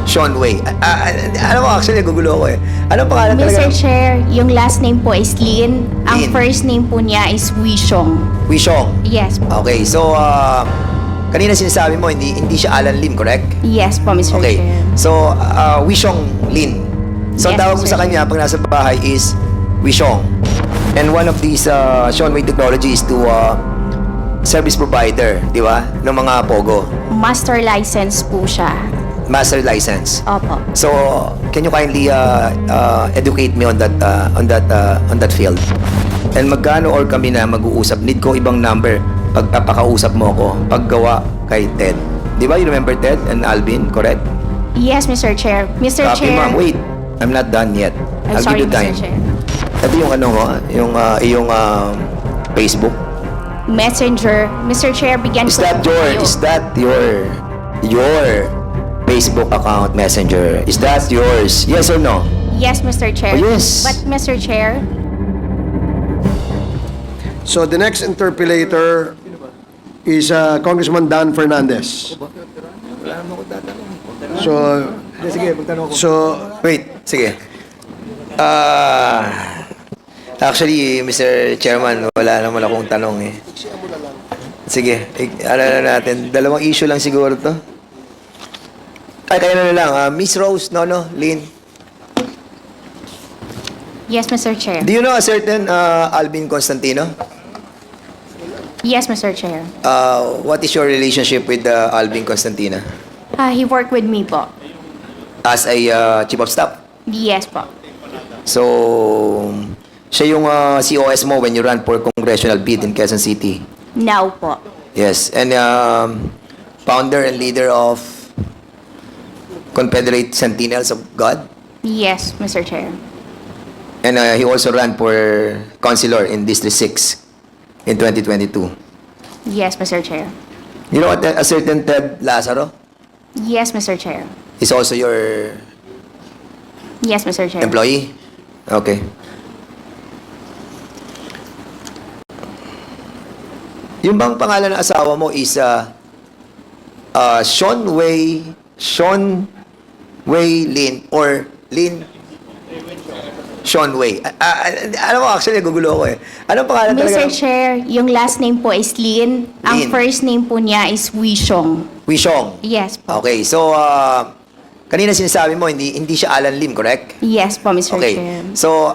Sean Wei. Alam mo, actually, nagugulo ako eh. Anong pangalan Mr. talaga? Chair, yung last name po is Lin. Ang Lin. first name po niya is Wishong. Wishong. Yes po. Okay, so, kanina sinasabi mo, hindi siya Alan Lim, correct? Yes po, Mr. Okay, Chair. so, Wishong Lin. So, Yes, tawag mo Mr. sa kanya pag nasa bahay is Wishong. And one of these Sean Wei technology is to service provider, di ba? Ng mga Pogo. Master license po siya. Master license. Opo. So, can you kindly educate me on that field? And magkano or kami na mag-uusap? Need ko ibang number pagpapakausap mo ako paggawa kay Ted. Di ba? You remember Ted and Alvin, correct? Yes, Mr. Chair. Mr. Copy, Chair. ma'am. Wait. I'm not done yet. I'm I'll sorry, give you time. Mr. Chair. Ito yung ano mo, yung Facebook. Messenger. Mr. Chair, bigyan Is ko that po kayo. your Facebook account messenger? Is that yours? Yes or no? Yes, Mr. Chair. Oh, yes. But, Mr. Chair, So the next interpellator is Congressman Dan Fernandez. So Wait, sige. Actually, Mr. Chairman, wala naman akong tanong eh. Sige, ano na natin. Dalawang issue lang siguro to. Ay, kaya na lang. Miss Rose, Nono, Lynn. yes, Mr. Chair. Do you know a certain Alvin Constantino? Yes, Mr. Chair. What is your relationship with Alvin Constantino? He worked with me po. As a chief of staff? Yes po. So, siya yung COS mo when you ran for congressional bid in Quezon City. Now po. Yes, and founder and leader of Confederate Sentinels of God. Yes, Mr. Chair. And he also ran for councilor in District 6 in 2022. Yes, Mr. Chair. You know what, a certain Ted Lazaro Yes, Mr. Chair. is also your Yes, Mr. Chair. employee? Okay. Yung bang pangalan ng asawa mo is Sean Wei Lin or Lin Sean Wei. Alam mo, actually, nagugulo ako eh. Anong pangalan talaga? Mr. Chair, yung last name po is Lin. Ang Lin. first name po niya is Wishong. Wishong. Yes po. Okay, so, kanina sinasabi mo, hindi siya Alan Lim, correct? Yes po, Mr. Okay, Chair. so,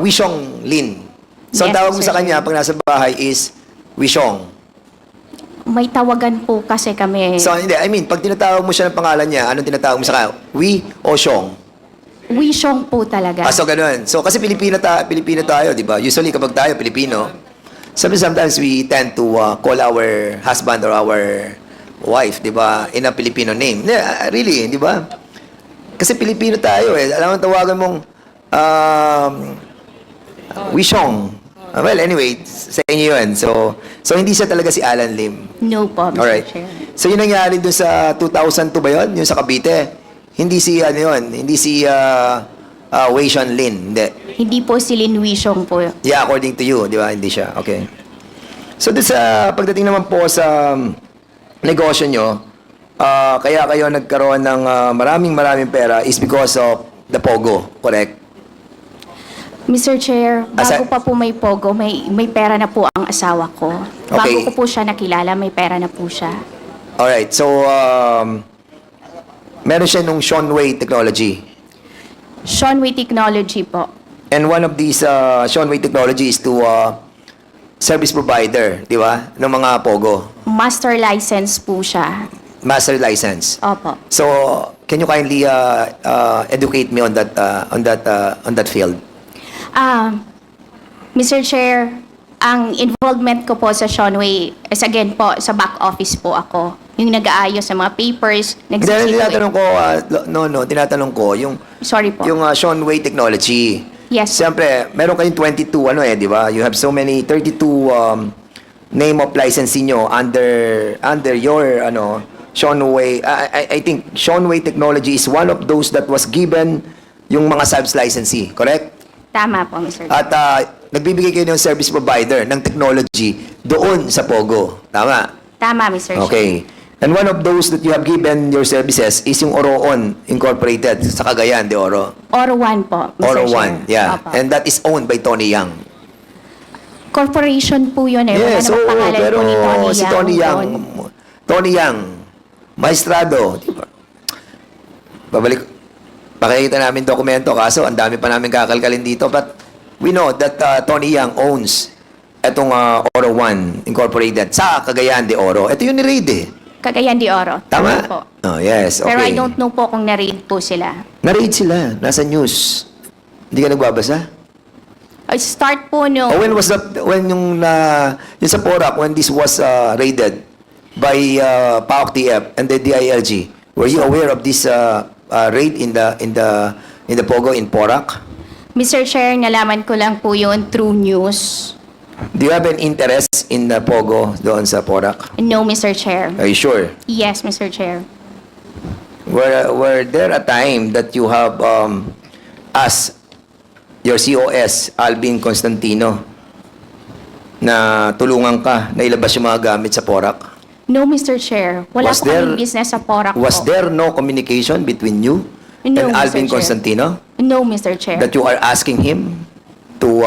Wishong Lin. So, ang Yes, tawag mo Mr. sa kanya Chair. pag nasa bahay is Wishong. May tawagan po kasi kami. So, hindi, I mean, pag tinatawag mo siya ng pangalan niya, anong tinatawag mo sa kanya? Wi o Shong? Wishong po talaga. So, ganun. So, kasi Pilipino tayo, di ba? Usually, kapag tayo, Pilipino, sometimes we tend to call our husband or our wife, di ba, in a Filipino name. Really, di ba? Kasi Pilipino tayo eh. Alam mo, tawagan mong Wishong. Well, anyway, sa inyo yun. So, hindi siya talaga si Alan Lim. No po, Mr. Alright. Chair. So, yung nangyari doon sa 2002 ba yun? Yung sa Cavite? Hindi si, ano yun? Hindi si Wei Sean Lin. Hindi. Hindi po si Lin Wishong po. Yeah, according to you, di ba? Hindi siya. Okay. So, doon sa pagdating naman po sa negosyo nyo, kaya kayo nagkaroon ng maraming pera is because of the Pogo, correct? Mr. Chair, Asa- bago pa po may Pogo, may pera na po ang asawa ko. Bago Okay. ko po siya nakilala, may pera na po siya. Alright, so, meron siya nung Sean Wei technology. Sean Wei Technology po. And one of these Sean Wei technology is to service provider, di ba? Ng mga Pogo. Master license po siya. Master license. Opo. So, can you kindly educate me on that field? Mr. Chair, ang involvement ko po sa Sean Wei is again po, sa back office po ako. Yung nag-aayos sa mga papers, Hindi, nagsisip tinatanong ko, tinatanong ko, yung Sorry po. Sean Wei technology. Yes. Siyempre, meron kayong 22, di ba? You have so many, 32 name of licensing nyo under your, Sean Wei. I think Sean Wei technology is one of those that was given yung mga SABS licensee, correct? Tama po, Mr. Chair. At nagbibigay kayo ng service provider ng technology doon sa Pogo. Tama? Tama, Mr. Chair. Okay. And one of those that you have given your services is yung Oroon Incorporated sa Cagayan de Oro. Oro 1 po, Mr. Oro Chair. 1, yeah. Opo. And that is owned by Tony Yang. Corporation po yun eh. Yes, Wala namang pangalan pero po ni Tony si Yang Tony Yang, doon. Tony Yang, maestrado, di ba? Babalik, pakikita namin dokumento, kaso ang dami pa namin kakalkalin dito, but we know that Tony Yang owns itong Oro 1 Incorporated sa Cagayan de Oro. Ito yung ni-raid eh. Cagayan de Oro. Tama? po. Oh, yes, okay. Pero I don't know po kung na-raid po sila. Na-raid sila, nasa news. Hindi ka nagbabasa? Start po no. Oh, when was that, when yung sa Porac, when this was raided by PAOK TF and the DILG, were you aware of this raid in the Pogo in Porac? Mr. Chair, nalaman ko lang po yun through news. Do you have an interest in the Pogo doon sa Porac? No, Mr. Chair. Are you sure? Yes, Mr. Chair. Were there a time that you have asked your COS, Alvin Constantino, na tulungan ka na ilabas yung mga gamit sa Porac? No, Mr. Chair. Wala Was po there- kaming business sa Porac Was po. there no communication between you No, and Mr. Alvin Chair. Constantino? No, Mr. Chair. That you are asking him to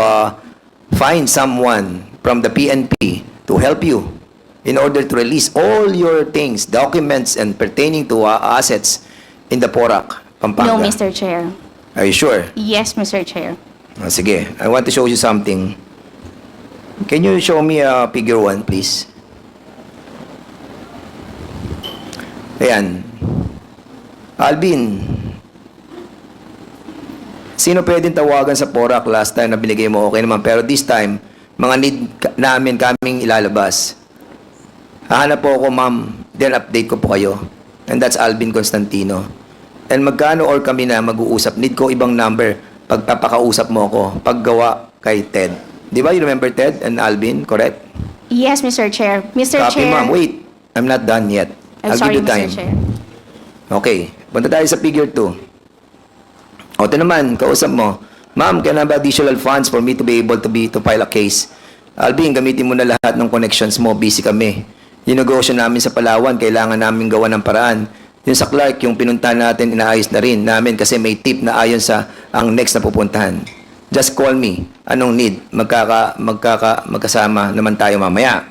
find someone from the PNP to help you in order to release all your things, documents, and pertaining to assets in the Porac, Pampanga? No, Mr. Chair. Are you sure? Yes, Mr. Chair. Sige, I want to show you something. Can you show me figure 1, please? Ayan. Alvin, sino pwedeng tawagan sa Porac? Last time na binigay mo, okay naman. Pero this time, mga need namin kaming ilalabas. Hahanap po ako, ma'am. Then update ko po kayo. And that's Alvin Constantino. And magkano or kami na mag-uusap? Need ko ibang number. Pagpapakausap mo ako. Paggawa kay Ted. Di ba? You remember Ted and Alvin? Correct? Yes, Mr. Chair. Mr. Copy, Chair. ma'am. Wait. I'm not done yet. I'm I'll sorry, give you time. Mr. Chair. Okay. Punta tayo sa figure 2. O, ito naman. Kausap mo. Ma'am, can I have additional funds for me to be able to file a case? Alvin, gamitin mo na lahat ng connections mo. Busy kami. Yung negosyo namin sa Palawan, kailangan namin gawa ng paraan. Yung sa Clark, yung pinuntahan natin, inaayos na rin namin kasi may tip na ayon sa ang next na pupuntahan. Just call me. Anong need? Magkasama naman tayo mamaya.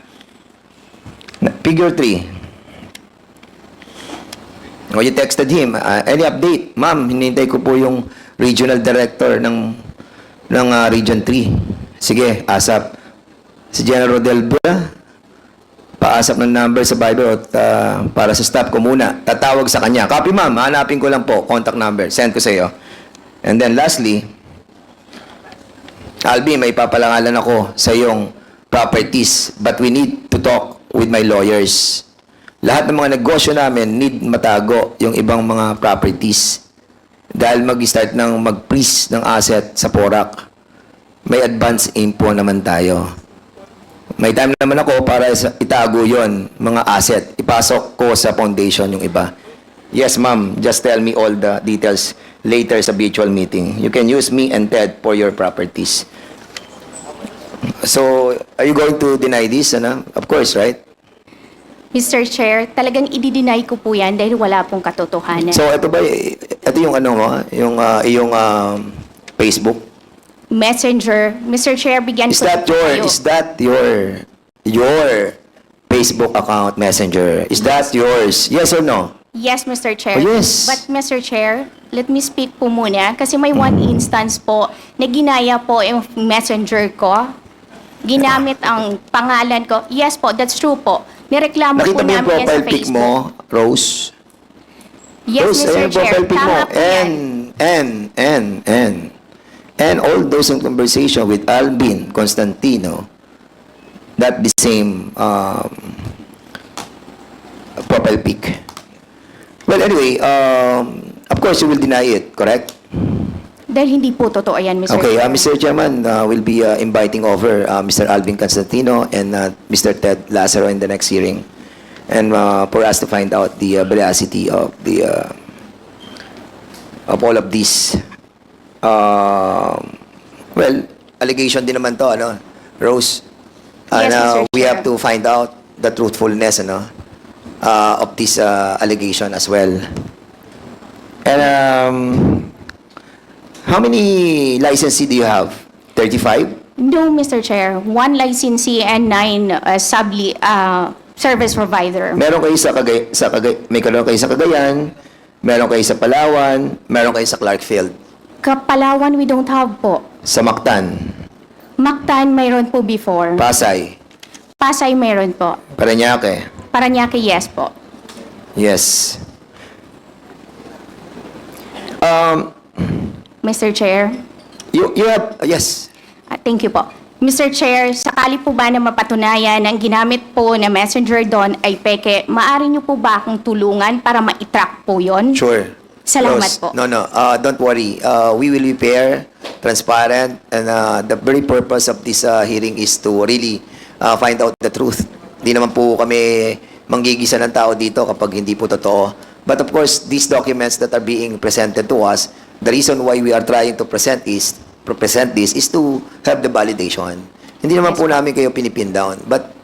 Figure 3. You texted him. Any update? Ma'am, hinintay ko po yung regional director ng Region 3. Sige, ASAP. Si General Delbra, paasap ng number sa Viber at para sa staff ko muna. Tatawag sa kanya. Copy, ma'am. Hanapin ko lang po. Contact number. Send ko sa iyo. And then lastly, Albi, may papalangalan ako sa iyong properties. But we need to talk with my lawyers. Lahat ng mga negosyo namin need matago yung ibang mga properties. Dahil mag-start ng mag-freeze ng asset sa Porac. May advance info naman tayo. May time naman ako para itago yon mga asset. Ipasok ko sa foundation yung iba. Yes, ma'am. Just tell me all the details later sa virtual meeting. You can use me and Ted for your properties. So, are you going to deny this? Ano? Of course, right? Mr. Chair, talagang i-deny ko po yan dahil wala pong katotohanan. So, ito ba, ito yung ano mo, yung iyong Facebook? Messenger. Mr. Chair, bigyan Is ko that po kayo. your Facebook account Messenger? Is that yours? Yes or no? Yes, Mr. Chair. Oh, yes. But Mr. Chair, let me speak po muna kasi may one instance po na ginaya po yung messenger ko. Ginamit ang pangalan ko. Yes po, that's true po. Nireklamo po Nakita mo yung namin yan sa profile pic Facebook. mo, Rose? Yes, Rose, Mr. ayun yung Chair. profile pic mo. Tama po yan. And all those in conversation with Alvin Constantino, that the same profile pic. Well, anyway, of course, you will deny it, correct? Dahil hindi po totoo yan, Mr. Okay, Chair. Mr. Chairman, we'll be inviting over Mr. Alvin Constantino and Mr. Ted Lazaro in the next hearing, and for us to find out the veracity of the of all of these. Well, allegation din naman to, ano, Rose. Yes, Mr. We Chair. have to find out the truthfulness, ano. of this allegation as well. And how many licensee do you have? 35? No, Mr. Chair. 1 licensee and 9 service provider. Meron kayo meron kayo sa Cagayan, meron kayo sa Palawan, meron kayo sa Clarkfield. Kapalawan, we don't have po. Sa Mactan, Mactan, mayroon po before. Pasay, Pasay, mayroon po. Parañaque. Parañaque, yes po. Yes. Mr. Chair. You have, yes. Thank you po. Mr. Chair, sakali po ba na mapatunayan ang ginamit po na messenger doon ay peke, maaari niyo po ba akong tulungan para ma-track po yon? Sure. Salamat Rose, po. No, don't worry. We will be fair, transparent, and the very purpose of this hearing is to really find out the truth. Hindi naman po kami manggigisa ng tao dito kapag hindi po totoo. But of course, these documents that are being presented to us, the reason why we are trying to present this is to have the validation. Hindi naman po namin kayo pinipin down. But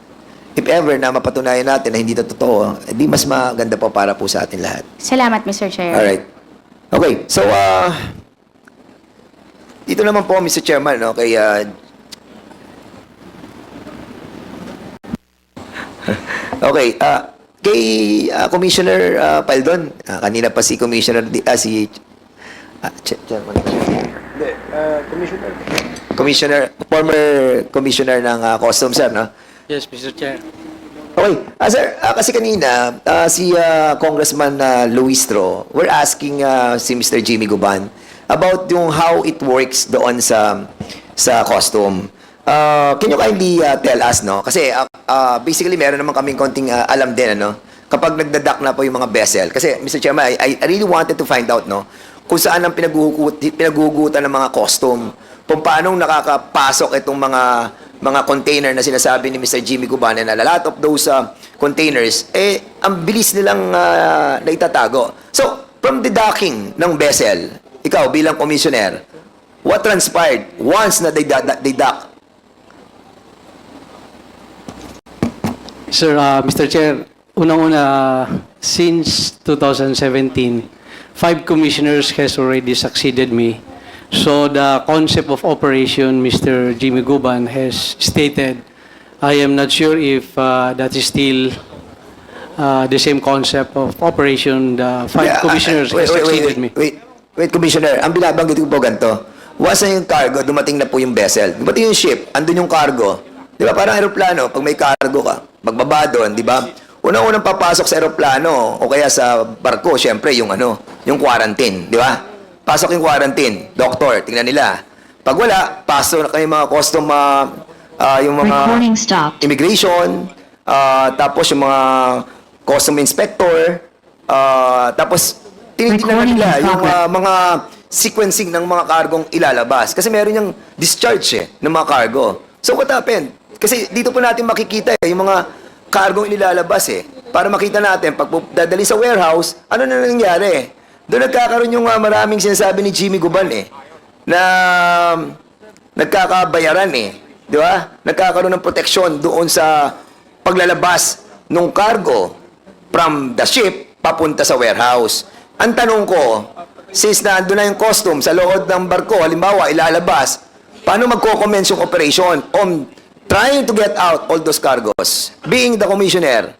if ever na mapatunayan natin na hindi ito totoo, di mas maganda po para po sa atin lahat. Salamat, Mr. Chair. Alright. Okay, so dito naman po, Mr. Chairman, no, kay okay, kay Commissioner Paldon, kanina pa si Commissioner Chairman. Hindi, former Commissioner ng Customs, sir, no? Yes, Mr. Chair. Okay. Sir, kasi kanina, si Congressman Luistro, we're asking si Mr. Jimmy Guban about yung how it works doon sa custom. Can you kindly tell us, no? Kasi basically, meron naman kaming konting alam din, ano? Kapag nagdadak na po yung mga vessel. Kasi, Mr. Chairman, I really wanted to find out, no? Kung saan ang pinaguhugutan ng mga custom. Kung paano nakakapasok itong mga container na sinasabi ni Mr. Jimmy Guban na a lot of those containers, ang bilis nilang naitatago. So, from the docking ng vessel, ikaw bilang commissioner, what transpired once na they dock? Sir, Mr. Chair, unang-una, since 2017, 5 commissioners has already succeeded me. So the concept of operation Mr. Jimmy Guban has stated, I am not sure if that is still the same concept of operation the 5 commissioners has succeeded me. Wait, Commissioner, ang binabanggit ko po ganito. Once na yung cargo, dumating na po yung vessel. Dumating yung ship, andun yung cargo. Di ba, parang aeroplano, pag may cargo ka, magbaba doon, di ba? Unang-unang papasok sa aeroplano o kaya sa barko, syempre yung yung quarantine, di ba? Pasok yung quarantine, doctor, tingnan nila. Pag wala, pasok na kayo mga custom, yung mga Recording stopped. immigration, tapos yung mga custom inspector, tapos tinitingnan Recording nila in yung progress. mga sequencing ng mga kargong ilalabas. Kasi meron yung discharge ng mga cargo. So what happened? Kasi dito po natin makikita yung mga kargong inilalabas para makita natin, pag dadali sa warehouse, ano na nangyari? Doon nagkakaroon yung maraming sinasabi ni Jimmy Guban na nagkakabayaran di ba? Nagkakaroon ng proteksyon doon sa paglalabas ng cargo from the ship papunta sa warehouse. Ang tanong ko, since na doon na yung custom sa loob ng barko, halimbawa ilalabas, paano magko-commence yung operation on trying to get out all those cargos? Being the commissioner,